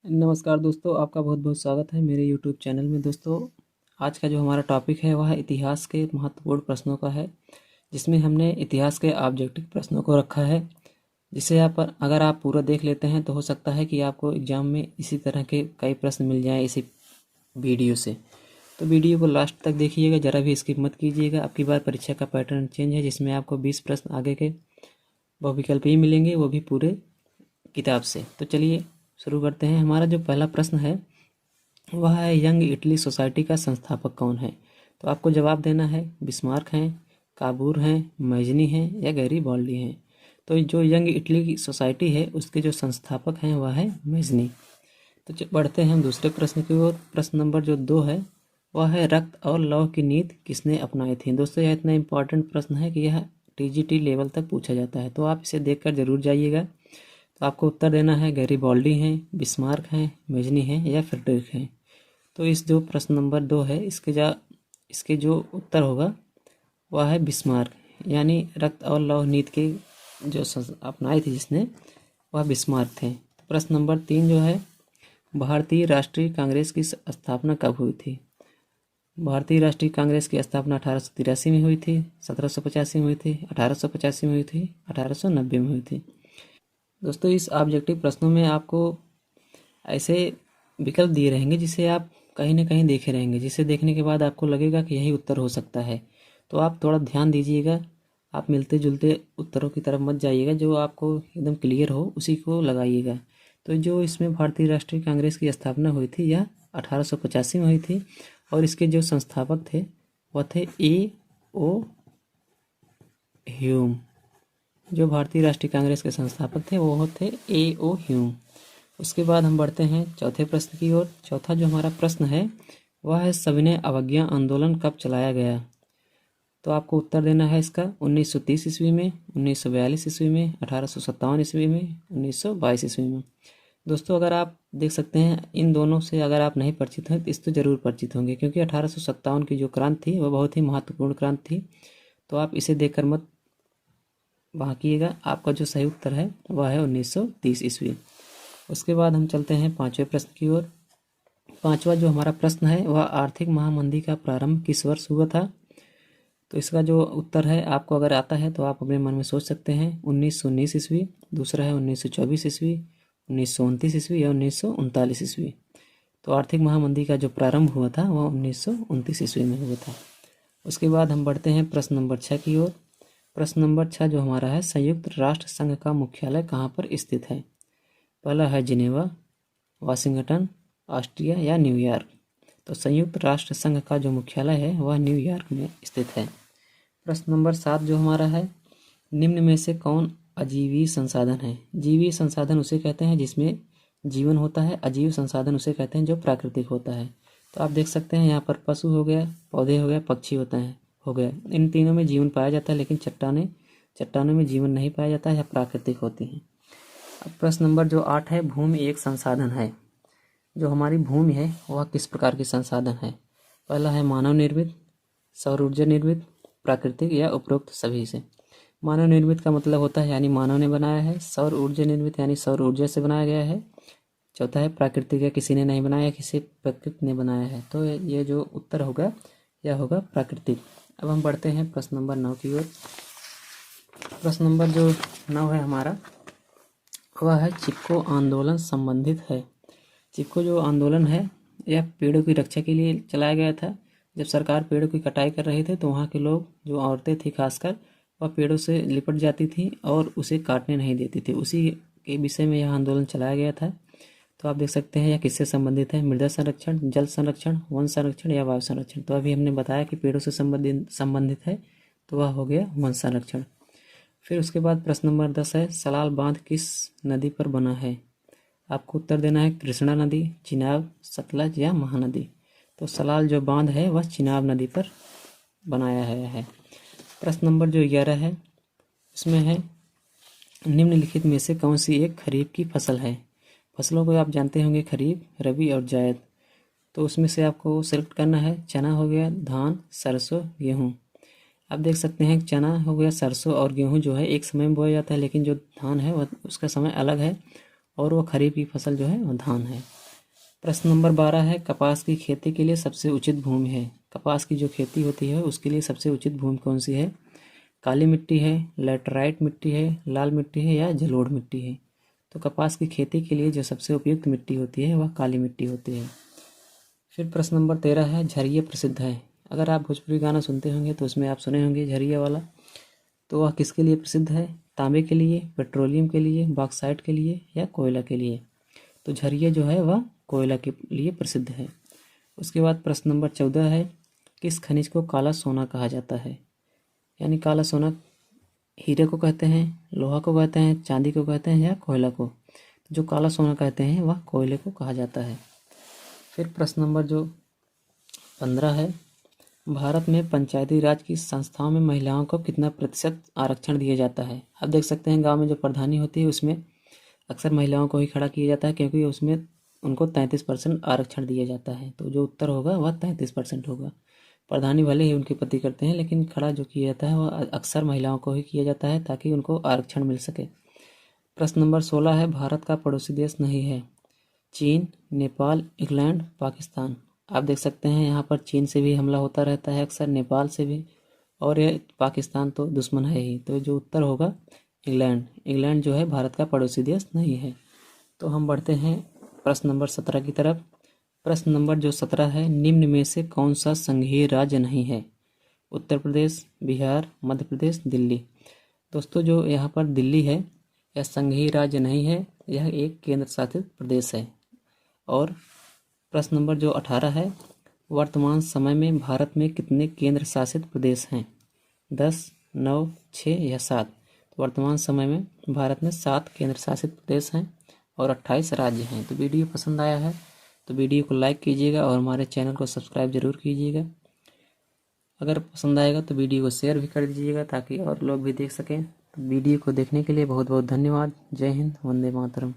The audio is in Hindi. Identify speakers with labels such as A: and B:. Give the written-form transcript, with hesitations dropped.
A: नमस्कार दोस्तों, आपका बहुत बहुत स्वागत है मेरे YouTube चैनल में। दोस्तों, आज का जो हमारा टॉपिक है वह इतिहास के महत्वपूर्ण प्रश्नों का है, जिसमें हमने इतिहास के ऑब्जेक्टिव प्रश्नों को रखा है, जिसे अगर आप पूरा देख लेते हैं तो हो सकता है कि आपको एग्ज़ाम में इसी तरह के कई प्रश्न मिल जाएं इसी वीडियो से। तो वीडियो को लास्ट तक देखिएगा, ज़रा भी स्किप मत कीजिएगा। अब की बार परीक्षा का पैटर्न चेंज है, जिसमें आपको 20 प्रश्न आगे के बहुविकल्प ही मिलेंगे, वो भी पूरे किताब से। तो चलिए शुरू करते हैं। हमारा जो पहला प्रश्न है वह है, यंग इटली सोसाइटी का संस्थापक कौन है? तो आपको जवाब देना है बिस्मार्क हैं, काबूर हैं, मैजनी हैं या गैरीबाल्डी हैं। तो जो यंग इटली की सोसाइटी है उसके जो संस्थापक हैं वह है मैजनी। तो बढ़ते हैं हम दूसरे प्रश्न की ओर। प्रश्न नंबर जो 2 है वह है, रक्त और लौह की नीति किसने अपनाई थी? दोस्तों, यह इतना इम्पॉर्टेंट प्रश्न है कि यह TGT लेवल तक पूछा जाता है, तो आप इसे देखकर जरूर जाइएगा। तो आपको उत्तर देना है गैरीबाल्डी हैं, बिस्मार्क हैं, मेजनी हैं या फ्रेडरिक हैं। तो इस जो प्रश्न नंबर 2 है इसके जो उत्तर होगा वह है बिस्मार्क, यानी रक्त और लौह नीति के जो अपनाई थी जिसने, वह बिस्मार्क थे। तो प्रश्न नंबर 3 जो है, भारतीय राष्ट्रीय कांग्रेस की स्थापना कब हुई थी? भारतीय राष्ट्रीय कांग्रेस की स्थापना 1883 में हुई थी, 1785 में हुई थी, 1885 में हुई थी, 1890 में हुई थी। दोस्तों, इस ऑब्जेक्टिव प्रश्नों में आपको ऐसे विकल्प दिए रहेंगे जिसे आप कहीं ना कहीं देखे रहेंगे, जिसे देखने के बाद आपको लगेगा कि यही उत्तर हो सकता है। तो आप थोड़ा ध्यान दीजिएगा, आप मिलते जुलते उत्तरों की तरफ मत जाइएगा, जो आपको एकदम क्लियर हो उसी को लगाइएगा। तो जो इसमें भारतीय राष्ट्रीय कांग्रेस की स्थापना हुई थी यह 1885 में हुई थी, और इसके जो संस्थापक थे वह थे A.O. ह्यूम। जो भारतीय राष्ट्रीय कांग्रेस के संस्थापक थे वो थे A.O. ह्यूम। उसके बाद हम बढ़ते हैं चौथे प्रश्न की ओर। चौथा जो हमारा प्रश्न है वह है, सविनय अवज्ञा आंदोलन कब चलाया गया? तो आपको उत्तर देना है इसका 1930 ईस्वी में, 1942 ईस्वी में, 1857 ईस्वी में, 1922 ईस्वी में। दोस्तों, अगर आप देख सकते हैं इन दोनों से अगर आप नहीं परिचित हैं तो इस तो जरूर परिचित होंगे, क्योंकि 1857 की जो क्रांति थी वह बहुत ही महत्वपूर्ण क्रांति थी। तो आप इसे देखकर मत भागिएगा, आपका जो सही उत्तर है वह है 1930 ईस्वी। उसके बाद हम चलते हैं पांचवें प्रश्न की ओर। पांचवा जो हमारा प्रश्न है वह, आर्थिक महामंदी का प्रारंभ किस वर्ष हुआ था? तो इसका जो उत्तर है आपको अगर आता है तो आप अपने मन में सोच सकते हैं, 1919 ईस्वी, दूसरा है 1924 ईस्वी, 1929 ईस्वी या 1939 ईस्वी। तो आर्थिक महामंदी का जो प्रारंभ हुआ था वह 1929 ईस्वी में हुआ था। उसके बाद हम बढ़ते हैं प्रश्न नंबर 6 की ओर। प्रश्न नंबर 6 जो हमारा है, संयुक्त राष्ट्र संघ का मुख्यालय कहाँ पर स्थित है? पहला है जिनेवा, वाशिंगटन, ऑस्ट्रिया या न्यूयॉर्क। तो संयुक्त राष्ट्र संघ का जो मुख्यालय है वह न्यूयॉर्क में स्थित है। प्रश्न नंबर 7 जो हमारा है, निम्न में से कौन अजीवी संसाधन है? जीवी संसाधन उसे कहते हैं जिसमें जीवन होता है, अजीव संसाधन उसे कहते हैं जो प्राकृतिक होता है। तो आप देख सकते हैं यहाँ पर पशु हो गया, पौधे हो गए, पक्षी होता है हो गया, इन तीनों में जीवन पाया जाता है, लेकिन चट्टानों में जीवन नहीं पाया जाता है, यह प्राकृतिक होती हैं। अब प्रश्न नंबर जो 8 है, भूमि एक संसाधन है। जो हमारी भूमि है वह किस प्रकार की संसाधन है? पहला है मानव निर्मित, सौर ऊर्जा निर्मित, प्राकृतिक या उपरोक्त सभी से। मानव निर्मित का मतलब होता है यानी मानव ने बनाया है। सौर ऊर्जा निर्मित यानी सौर ऊर्जा से बनाया गया है। चौथा है प्राकृतिक, या किसी ने नहीं बनाया, किसी प्रकृति ने बनाया है। तो ये जो उत्तर होगा यह होगा प्राकृतिक। अब हम बढ़ते हैं प्रश्न नंबर 9 की ओर। प्रश्न नंबर जो 9 है हमारा वह है, चिपको आंदोलन संबंधित है। चिपको जो आंदोलन है यह पेड़ों की रक्षा के लिए चलाया गया था। जब सरकार पेड़ों की कटाई कर रहे थे तो वहाँ के लोग, जो औरतें थी खासकर, वह पेड़ों से लिपट जाती थी और उसे काटने नहीं देती थी। उसी के विषय में यह आंदोलन चलाया गया था। तो आप देख सकते हैं यह किससे संबंधित है, मृदा संरक्षण, जल संरक्षण, वन संरक्षण या वायु संरक्षण। तो अभी हमने बताया कि पेड़ों से संबंधित है, तो वह हो गया वन संरक्षण। फिर उसके बाद प्रश्न नंबर 10 है, सलाल बांध किस नदी पर बना है? आपको उत्तर देना है कृष्णा नदी, चिनाब, सतलज या महानदी। तो सलाल जो बांध है वह चिनाब नदी पर बनाया गया है। प्रश्न नंबर जो 11 है इसमें है, निम्नलिखित में से कौन सी एक खरीफ की फसल है? फसलों को आप जानते होंगे, खरीफ, रबी और जायद। तो उसमें से आपको सेलेक्ट करना है, चना हो गया, धान, सरसों, गेहूँ। आप देख सकते हैं चना हो गया, सरसों और गेहूँ जो है एक समय में बोया जाता है, लेकिन जो धान है वह उसका समय अलग है, और वो खरीफ की फसल जो है वह धान है। प्रश्न नंबर 12 है, कपास की खेती के लिए सबसे उचित भूमि है। कपास की जो खेती होती है उसके लिए सबसे उचित भूमि कौन सी है? काली मिट्टी है, लैटराइट मिट्टी है, लाल मिट्टी है या जलोढ़ मिट्टी है? तो कपास की खेती के लिए जो सबसे उपयुक्त मिट्टी होती है वह काली मिट्टी होती है। फिर प्रश्न नंबर 13 है, झरिया प्रसिद्ध है। अगर आप भोजपुरी गाना सुनते होंगे तो उसमें आप सुने होंगे झरिया वाला। तो वह किसके लिए प्रसिद्ध है? तांबे के लिए, पेट्रोलियम के लिए, बॉक्साइट के लिए या कोयला के लिए? तो झरिया जो है वह कोयला के लिए प्रसिद्ध है। उसके बाद प्रश्न नंबर 14 है, किस खनिज को काला सोना कहा जाता है? यानी काला सोना हीरे को कहते हैं, लोहा को कहते हैं, चांदी को कहते हैं या कोयला को? तो जो काला सोना कहते हैं वह कोयले को कहा जाता है। फिर प्रश्न नंबर जो 15 है, भारत में पंचायती राज की संस्थाओं में महिलाओं को कितना प्रतिशत आरक्षण दिया जाता है? आप देख सकते हैं गांव में जो प्रधानी होती है उसमें अक्सर महिलाओं को ही खड़ा किया जाता है, क्योंकि उसमें उनको 33% आरक्षण दिया जाता है। तो जो उत्तर होगा वह 33% होगा। प्रधानी भले ही उनके पति करते हैं, लेकिन खड़ा जो किया जाता है वह अक्सर महिलाओं को ही किया जाता है ताकि उनको आरक्षण मिल सके। प्रश्न नंबर 16 है, भारत का पड़ोसी देश नहीं है। चीन, नेपाल, इंग्लैंड, पाकिस्तान। आप देख सकते हैं यहाँ पर चीन से भी हमला होता रहता है अक्सर, नेपाल से भी, और ये पाकिस्तान तो दुश्मन है ही। तो जो उत्तर होगा इंग्लैंड। इंग्लैंड जो है भारत का पड़ोसी देश नहीं है। तो हम बढ़ते हैं प्रश्न नंबर 17 की तरफ। प्रश्न नंबर जो 17 है, निम्न में से कौन सा संघीय राज्य नहीं है? उत्तर प्रदेश, बिहार, मध्य प्रदेश, दिल्ली। दोस्तों जो यहाँ पर दिल्ली है यह संघीय राज्य नहीं है, यह एक केंद्र शासित प्रदेश है। और प्रश्न नंबर जो 18 है, वर्तमान समय में भारत में कितने केंद्र शासित प्रदेश हैं? 10, 9, 6 या 7? वर्तमान समय में भारत में 7 केंद्र शासित प्रदेश हैं और 28 राज्य हैं। तो वीडियो पसंद आया है तो वीडियो को लाइक कीजिएगा और हमारे चैनल को सब्सक्राइब जरूर कीजिएगा। अगर पसंद आएगा तो वीडियो को शेयर भी कर दीजिएगा ताकि और लोग भी देख सकें। तो वीडियो को देखने के लिए बहुत बहुत धन्यवाद। जय हिंद, वंदे मातरम।